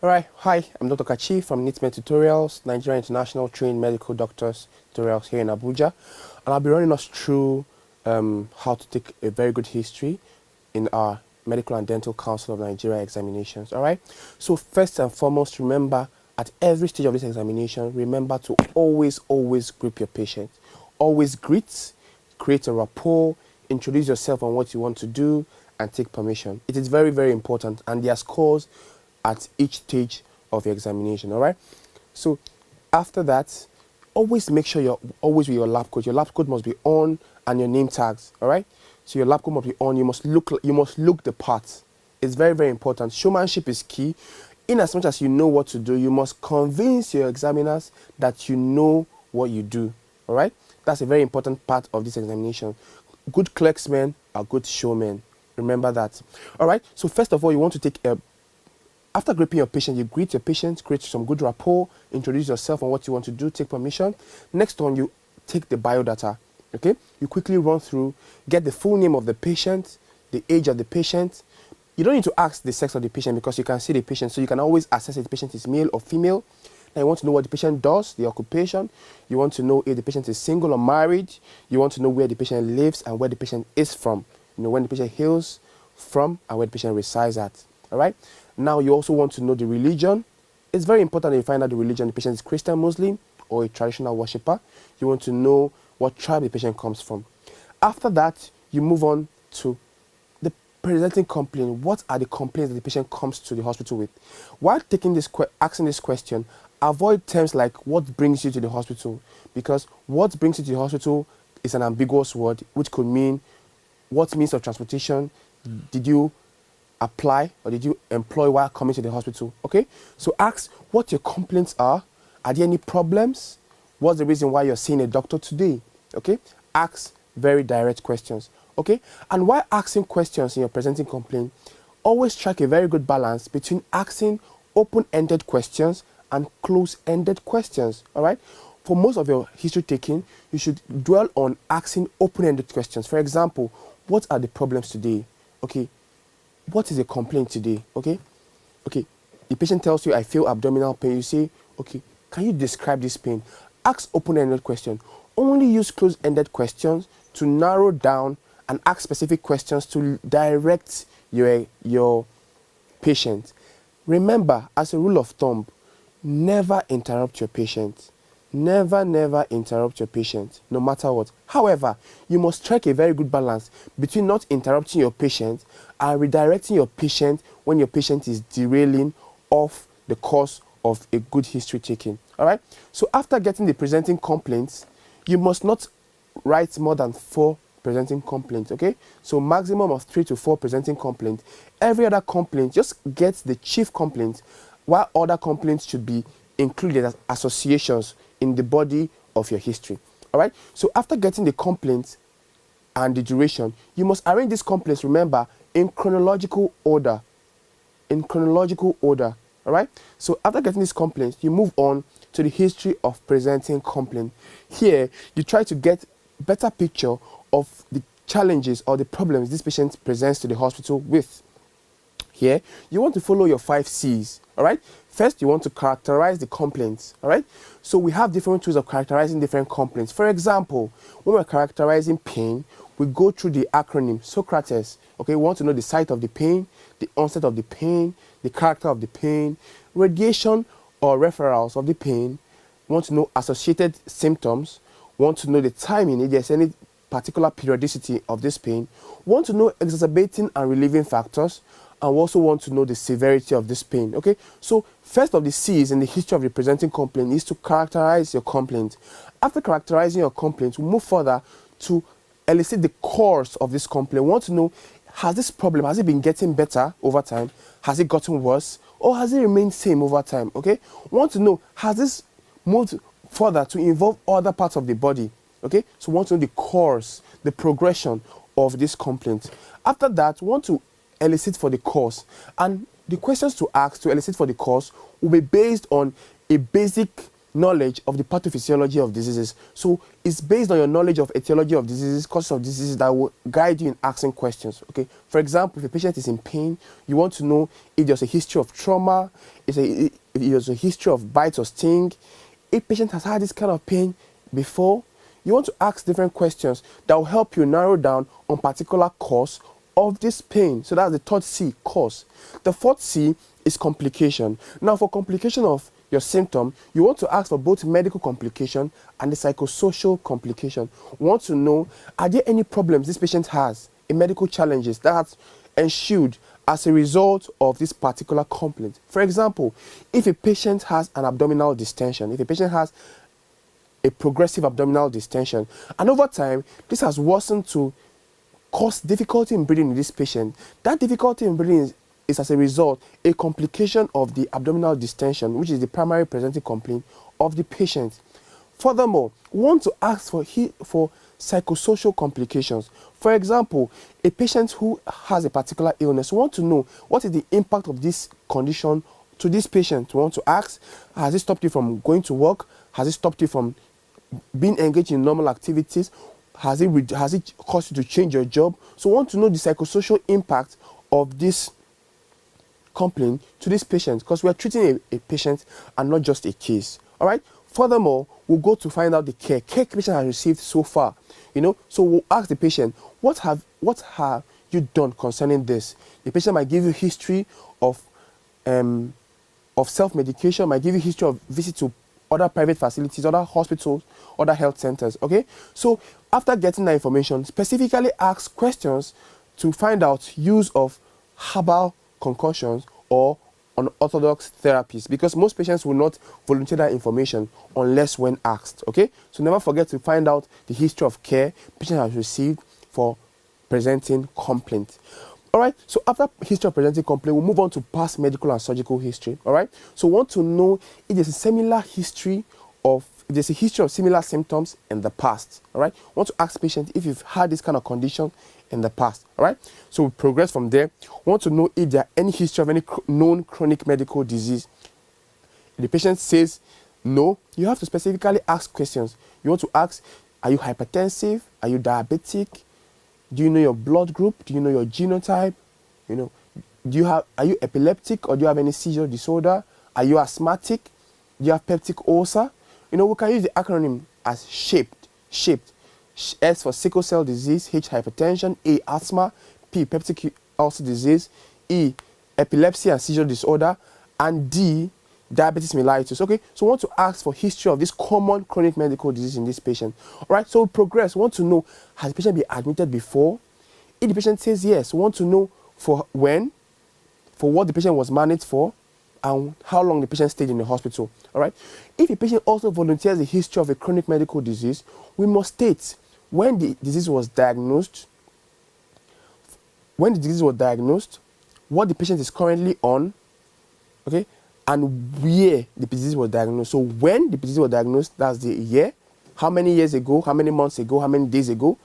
Alright, hi, I'm Dr. Kachi from Nitmed Tutorials, Nigeria International Trained Medical Doctors Tutorials here in Abuja. And I'll be running us through how to take a very good history in our Medical and Dental Council of Nigeria examinations. Alright, so first and foremost, remember at every stage of this examination, remember to always greet your patient. Always greet, create a rapport, introduce yourself on what you want to do, and take permission. It is very, very important, and there are scores at each stage of your examination. All right, so after that, always make sure you're always with your lab coat. Your lab coat must be on, and your name tags. All right, so your lab coat must be on. You must look the part. It's very, very important. Showmanship is key. In as much as you know what to do, you must convince your examiners that you know what you do. All right, that's a very important part of this examination. Good clerksmen are good showmen. Remember that. All right, so first of all, you want to take after greeting your patient, you greet your patient, create some good rapport, introduce yourself on what you want to do, take permission. Next one, you take the biodata, okay? You quickly run through, get the full name of the patient, the age of the patient. You don't need to ask the sex of the patient because you can see the patient, so you can always assess if the patient is male or female. Now you want to know what the patient does, the occupation. You want to know if the patient is single or married. You want to know where the patient lives and where the patient is from. You know, when the patient hails from and where the patient resides at, all right? Now you also want to know the religion. It's very important that you find out the religion. The patient is Christian, Muslim, or a traditional worshipper. You want to know what tribe the patient comes from. After that, you move on to the presenting complaint. What are the complaints that the patient comes to the hospital with? While asking this question, avoid terms like what brings you to the hospital, because what brings you to the hospital is an ambiguous word, which could mean what means of transportation did you apply or did you employ while coming to the hospital. Okay, so ask what your complaints are. Are there any problems? What's the reason why you're seeing a doctor today? Okay, ask very direct questions. Okay, and while asking questions in your presenting complaint, always strike a very good balance between asking open-ended questions and close-ended questions. All right, for most of your history taking, you should dwell on asking open-ended questions. For example, what are the problems today? Okay, what is a complaint today? Okay, the patient tells you, I feel abdominal pain. You say, okay, can you describe this pain? Ask open-ended questions. Only use closed-ended questions to narrow down and ask specific questions to direct your patient. Remember, as a rule of thumb, never interrupt your patient. Never interrupt your patient, no matter what. However, you must strike a very good balance between not interrupting your patient and redirecting your patient when your patient is derailing off the course of a good history taking. All right? So after getting the presenting complaints, you must not write more than 4 presenting complaints, okay? So maximum of 3 to 4 presenting complaints. Every other complaint, just get the chief complaint, while other complaints should be included as associations in the body of your history. All right, so after getting the complaints and the duration, you must arrange these complaints, remember, in chronological order. All right, so after getting these complaints, you move on to the history of presenting complaint. Here you try to get better picture of the challenges or the problems this patient presents to the hospital with. Here you want to follow your 5 C's. All right, first you want to characterize the complaints. All right, so we have different tools of characterizing different complaints. For example, when we're characterizing pain, we go through the acronym Socrates. Okay, we want to know the site of the pain, the onset of the pain, the character of the pain, radiation or referrals of the pain. We want to know associated symptoms. We want to know the timing, if there's any particular periodicity of this pain. We want to know exacerbating and relieving factors. And we also want to know the severity of this pain. Okay, so first of the C's in the history of the presenting complaint is to characterize your complaint. After characterizing your complaint, we move further to elicit the cause of this complaint. We want to know, has this problem, has it been getting better over time? Has it gotten worse? Or has it remained same over time? Okay, we want to know, has this moved further to involve other parts of the body? Okay, so we want to know the cause, the progression of this complaint. After that, we want to elicit for the cause, and the questions to ask to elicit for the cause will be based on a basic knowledge of the pathophysiology of diseases. So it's based on your knowledge of etiology of diseases, causes of diseases, that will guide you in asking questions. Okay. For example, if a patient is in pain, you want to know if there's a history of trauma, if there's a history of bites or sting. If patient has had this kind of pain before, you want to ask different questions that will help you narrow down on particular cause of this pain. So that's the third C, cause. The fourth C is complication. Now, for complication of your symptom, you want to ask for both medical complication and the psychosocial complication. You want to know, are there any problems this patient has, in medical challenges that has ensued as a result of this particular complaint. For example, if a patient has an abdominal distension, if a patient has a progressive abdominal distension, and over time, this has worsened to cause difficulty in breathing in this patient, that difficulty in breathing is as a result a complication of the abdominal distension, which is the primary presenting complaint of the patient. Furthermore, we want to ask for psychosocial complications. For example, a patient who has a particular illness, we want to know what is the impact of this condition to this patient. We want to ask, has it stopped you from going to work? Has it stopped you from being engaged in normal activities? Has it caused you to change your job? So we want to know the psychosocial impact of this complaint to this patient, because we are treating a patient and not just a case. All right. Furthermore, we'll go to find out the care the patient has received so far. So we'll ask the patient, what have you done concerning this? The patient might give you history of self-medication, might give you history of visit to other private facilities, other hospitals, other health centers. Okay. So after getting that information, specifically ask questions to find out use of herbal concoctions or unorthodox therapies, because most patients will not volunteer that information unless when asked. Okay, so never forget to find out the history of care patient has received for presenting complaint. All right, so after history of presenting complaint, we'll move on to past medical and surgical history. All right, so we want to know if there's a history of similar symptoms in the past. All right, we want to ask patient if you've had this kind of condition in the past. All right, so we progress from there. We want to know if there are any history of any known chronic medical disease. If the patient says no, you have to specifically ask questions. You want to ask, are you hypertensive? Are you diabetic? Do you know your blood group? Do you know your genotype? Are you epileptic, or do you have any seizure disorder? Are you asthmatic? Do you have peptic ulcer? We can use the acronym as SHAPED. S for sickle cell disease, H hypertension, A asthma, P peptic ulcer disease, E epilepsy and seizure disorder, and D diabetes mellitus. Okay, so we want to ask for history of this common chronic medical disease in this patient. All right, so we progress. We want to know, has the patient been admitted before? If the patient says yes, we want to know for when, for what the patient was managed for, and how long the patient stayed in the hospital. All right. If a patient also volunteers a history of a chronic medical disease, we must state when the disease was diagnosed, what the patient is currently on, okay, and where the disease was diagnosed. So when the disease was diagnosed, that's the year, how many years ago, how many months ago, how many days ago,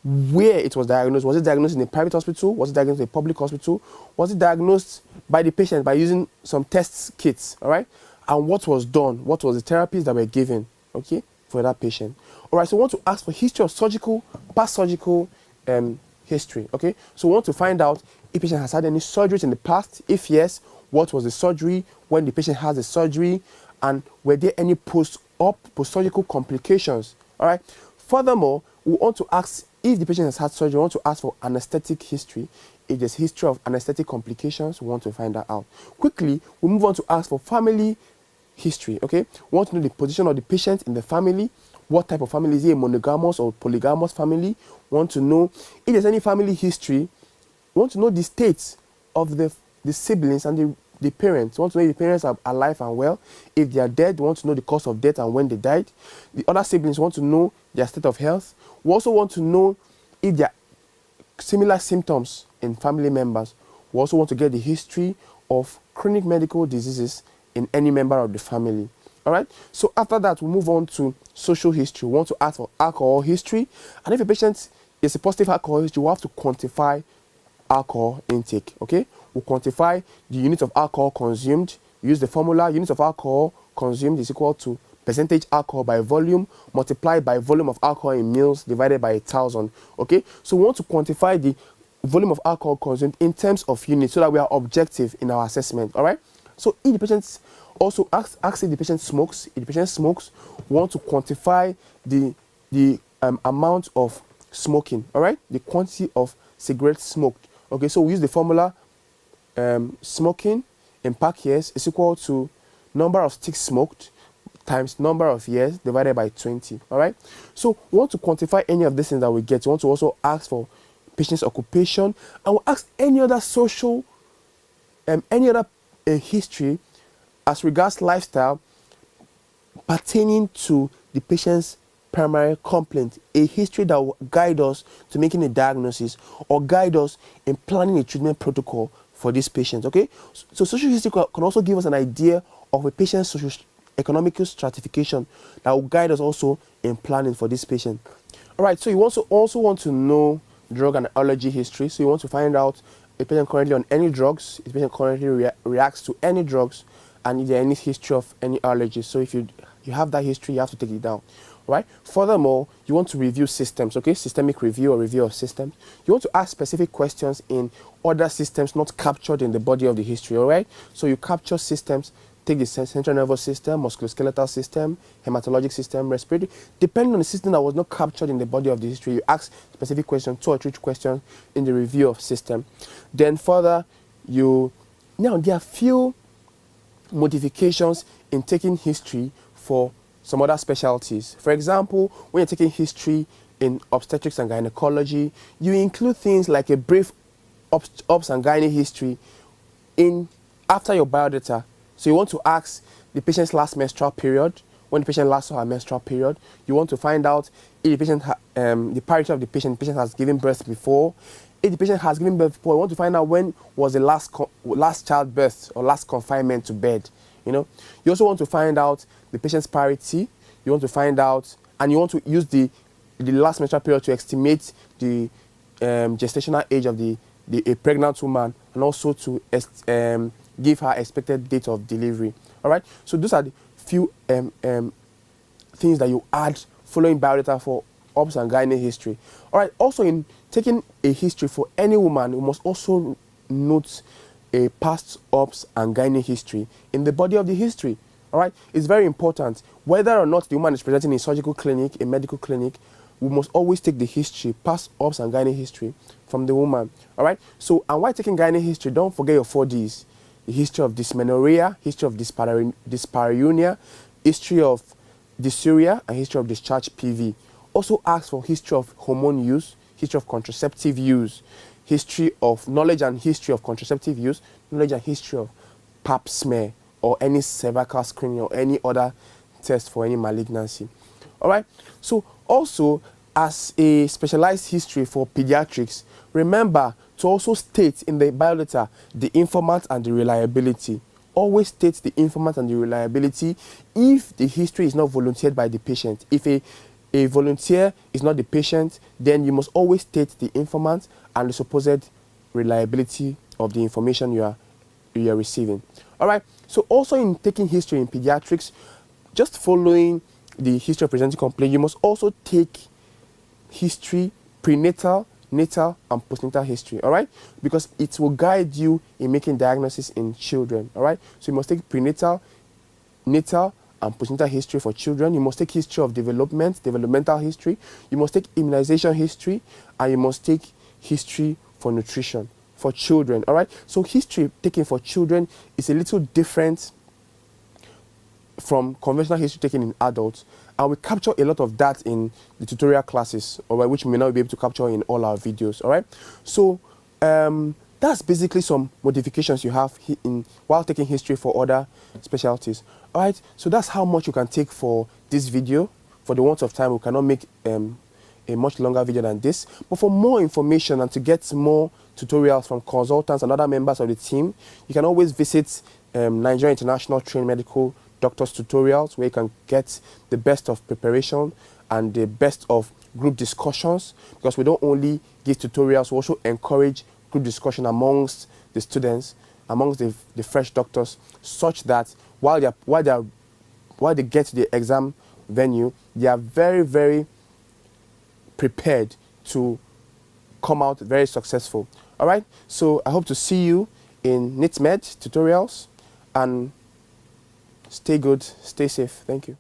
where it was diagnosed. Was it diagnosed in a private hospital? Was it diagnosed in a public hospital? Was it diagnosed by the patient by using some test kits? All right. And what was done? What was the therapies that were given, okay, for that patient? All right. So we want to ask for history of past surgical history. Okay. So we want to find out if patient has had any surgeries in the past. If yes, what was the surgery? When the patient has the surgery, and were there any post-surgical complications? All right. Furthermore, we want to ask if the patient has had surgery. We want to ask for anesthetic history. If there's history of anesthetic complications, we want to find that out. Quickly, we move on to ask for family history. Okay, we want to know the position of the patient in the family. What type of family is he? A monogamous or polygamous family? We want to know if there's any family history. We want to know the states of the siblings and the parents. We want to know if the parents are alive and well. If they are dead, we want to know the cause of death and when they died. The other siblings want to know their state of health. We also want to know if there are similar symptoms in family members. We also want to get the history of chronic medical diseases in any member of the family. All right. So after that, we move on to social history. We want to ask for alcohol history. And if a patient is a positive alcohol history, we have to quantify alcohol intake. Okay. We'll quantify the unit of alcohol consumed. Use the formula. Units of alcohol consumed is equal to percentage alcohol by volume multiplied by volume of alcohol in mils divided by 1,000. Okay, so we want to quantify the volume of alcohol consumed in terms of units so that we are objective in our assessment. All right, so if the patient also ask if the patient smokes. If the patient smokes, we want to quantify the amount of smoking. All right, the quantity of cigarettes smoked. Okay, so we use the formula smoking in pack years is equal to number of sticks smoked times number of years divided by 20. All right, so we want to quantify any of these things that we get. We want to also ask for patient's occupation, and we'll ask any other social any other history as regards lifestyle pertaining to the patient's primary complaint, a history that will guide us to making a diagnosis or guide us in planning a treatment protocol for this patient. Okay, so social history can also give us an idea of a patient's socio-economic stratification that will guide us also in planning for this patient. All right, so you also want to know drug and allergy history. So you want to find out if the patient currently on any drugs, if the patient currently reacts to any drugs, and if there any history of any allergies. So if you have that history, you have to take it down. Right? Furthermore, you want to review systems, okay? Systemic review or review of systems. You want to ask specific questions in other systems not captured in the body of the history, all right? So you capture systems, take the central nervous system, musculoskeletal system, hematologic system, respiratory. Depending on the system that was not captured in the body of the history, you ask specific questions, 2 or 3 questions in the review of system. Then further, now there are few modifications in taking history for some other specialties. For example, when you're taking history in obstetrics and gynecology, you include things like a brief obs and gyne history after your biodata. So you want to ask the patient's last menstrual period, when the patient last saw her menstrual period. You want to find out if the patient, the parity of the patient has given birth before. If the patient has given birth before, you want to find out when was the last childbirth or last confinement to bed. You know, you also want to find out the patient's parity. You want to find out, and you want to use the last menstrual period to estimate the gestational age of a pregnant woman, and also to give her expected date of delivery. All right. So those are the few things that you add following biodata for obs and gyne history. All right. Also, in taking a history for any woman, you must also note a past obs and gyne history in the body of the history. All right, it's very important. Whether or not the woman is presenting in a surgical clinic, a medical clinic, we must always take the history, past obs and gyne history from the woman. All right, so and while taking gyne history, don't forget your 4Ds: the history of dysmenorrhea, history of dyspareunia, history of dysuria, and history of discharge PV. Also ask for history of hormone use, history of contraceptive use, history of knowledge and history of contraceptive use, knowledge and history of pap smear or any cervical screening or any other test for any malignancy. All right. So also, as a specialized history for pediatrics, remember to also state in the biodata the informant and the reliability. Always state the informant and the reliability if the history is not volunteered by the patient. If a volunteer is not the patient, then you must always state the informant and the supposed reliability of the information you are receiving. All right. So also in taking history in pediatrics, just following the history of presenting complaint, you must also take history, prenatal, natal, and postnatal history. All right, because it will guide you in making diagnosis in children. All right. So you must take prenatal, natal, and postnatal history for children. You must take history of development, developmental history. You must take immunization history, and you must take history for nutrition for children. All right. So history taken for children is a little different from conventional history taken in adults, and we capture a lot of that in the tutorial classes, all right, which we may not be able to capture in all our videos. All right. So that's basically some modifications you have while taking history for other specialties. All right. So that's how much you can take for this video. For the want of time, we cannot make a much longer video than this. But for more information and to get more tutorials from consultants and other members of the team, you can always visit Nigerian International Trained Medical Doctors Tutorials, where you can get the best of preparation and the best of group discussions, because we don't only give tutorials, we also encourage group discussion amongst the students, amongst the fresh doctors, such that while they are while they get to the exam venue, they are very, very prepared to come out very successful. All right, so I hope to see you in Nitmed tutorials, and stay good, stay safe. Thank you.